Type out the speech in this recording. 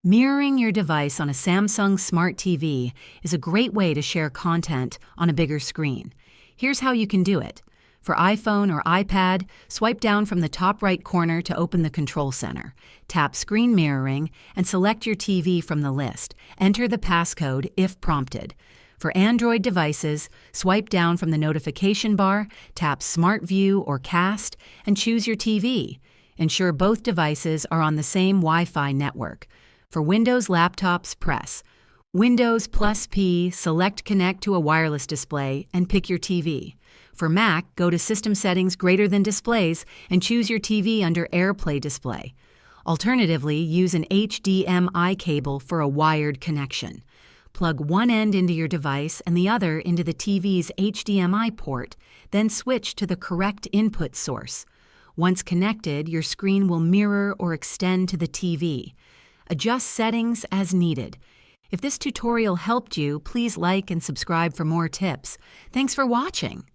Mirroring your device on a Samsung Smart TV is a great way to share content on a bigger screen. Here's how you can do it. For iPhone or iPad, swipe down from the top right corner to open the Control Center. Tap Screen Mirroring and select your TV from the list. Enter the passcode if prompted. For Android devices, swipe down from the notification bar, tap Smart View or Cast, and choose your TV. Ensure both devices are on the same Wi-Fi network. For Windows laptops, press Windows plus P, select Connect to a wireless display, and pick your TV. For Mac, go to System Settings greater than Displays and choose your TV under AirPlay Display. Alternatively, use an HDMI cable for a wired connection. Plug one end into your device and the other into the TV's HDMI port, then switch to the correct input source. Once connected, your screen will mirror or extend to the TV. Adjust settings as needed. If this tutorial helped you, please like and subscribe for more tips. Thanks for watching.